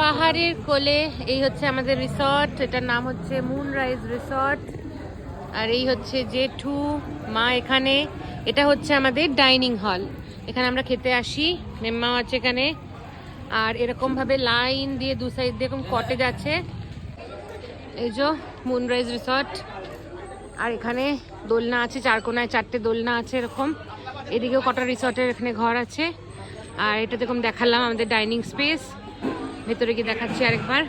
পাহাড়ের কোলে এই হচ্ছে আমাদের রিসর্ট, এটার নাম হচ্ছে মুনরাইজ রিসর্ট। আর এই হচ্ছে জেঠু মা এখানে। এটা হচ্ছে আমাদের ডাইনিং হল, এখানে আমরা খেতে আসি। মেম্মাও আছে এখানে। আর এরকম ভাবে লাইন দিয়ে দু সাইড দিয়ে এরকম কটেজ আছে। এই যে মুনরাইজ রিসর্ট। আর এখানে দোলনা আছে, চারকোনায় 4টে দোলনা আছে এরকম। এদিকেও কটা রিসর্টের এখানে ঘর আছে। আর এটা দেখুন দেখালাম আমাদের ডাইনিং স্পেস, ভেতরে গিয়ে দেখাচ্ছি আরেকবার।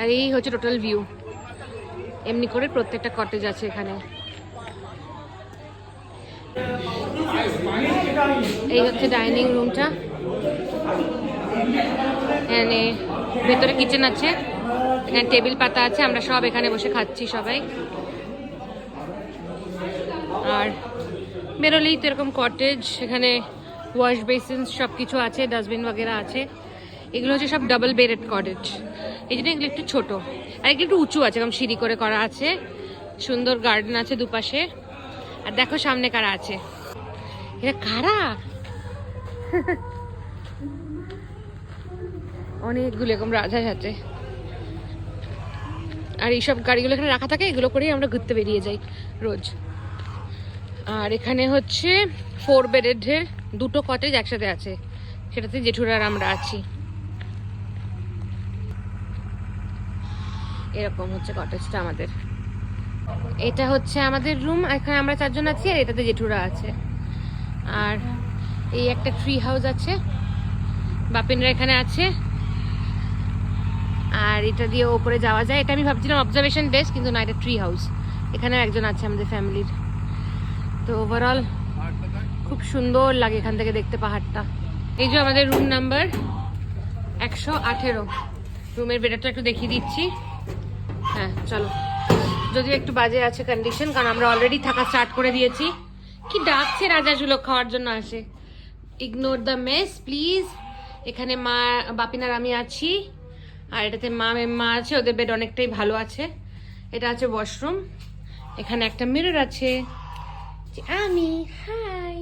আর এই হচ্ছে টোটাল ভিউ, এমনি করে প্রত্যেকটা কটেজ আছে এখানে। এই হচ্ছে ডাইনিং রুমটা, এখানে ভেতরে কিচেন আছে, এখানে টেবিল পাতা আছে, আমরা সব এখানে বসে খাচ্ছি সবাই। আর বেরোলেই তো এরকম কটেজ, এখানে ওয়াশ বেসিন সব কিছু আছে, ডাস্টবিন বগেরা আছে। এগুলো হচ্ছে সব ডাবল বেডেড কটেজ, এই জন্য এগুলো একটু ছোট। আর এগুলো একটু উঁচু আছে, এরকম সিঁড়ি করে করা আছে। সুন্দর গার্ডেন আছে দুপাশে। আর দেখো সামনে কারা আছে, এটা কারা? অনেকগুলো এরকম রাজহাঁস আছে। আর এইসব গাড়িগুলো এখানে রাখা থাকে, এগুলো করেই আমরা ঘুরতে বেরিয়ে যাই রোজ। আর এখানে হচ্ছে 4 বেডের 2টো কটেজ একসাথে আছে, সেটাতে জেঠুরা আর আমরা আছি। এরকম হচ্ছে কটেজটা আমাদের। এটা হচ্ছে আমাদের রুম, এখানে আমরা 4 জন আছি, আর এটাতে জেঠুরা আছে। আর এই একটা ট্রি হাউস আছে, বাপিনরা এখানে আছে। আর এটা দিয়ে ওপরে যাওয়া যায়, এটা আমি ভাবছিলাম অবজারভেশন ডেস্ক, কিন্তু না, এটা ট্রি হাউস। এখানে একজন আছে আমাদের ফ্যামিলির। তো ওভারঅল খুব সুন্দর লাগে এখান থেকে দেখতে পাহাড়টা। এই যে আমাদের রুম নাম্বার 118। রুমের বেডারটা একটু দেখিয়ে দিচ্ছি। হ্যাঁ চলো, যদিও একটু বাজে আছে কন্ডিশন, কারণ আমরা অলরেডি থাকা স্টার্ট করে দিয়েছি। কি ডাকছে রাজাগুলো খাওয়ার জন্য আসে। Ignore the mess please. এখানে মা, বাপিনার আমি আছি। আর এটাতে মা আছে, ওদের বেড অনেকটাই ভালো আছে। এটা আছে ওয়াশরুম, এখানে একটা মিরর আছে, আমি হাই।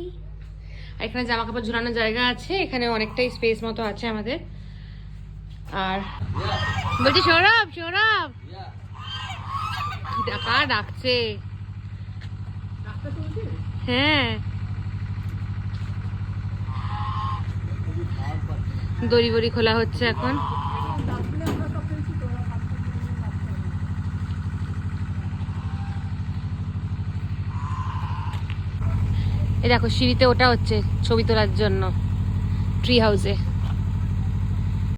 আর এখানে জামা কাপড় ঝুলানোর জায়গা আছে, এখানে অনেকটাই স্পেস মতো আছে আমাদের। আর বলছি সৌরভ, সৌরভ কার ডাকছে? হ্যাঁ, দড়ি বড়ি খোলা হচ্ছে এখন। এই দেখো সিঁড়িতে ওটা হচ্ছে ছবি তোলার জন্য ট্রি হাউসে।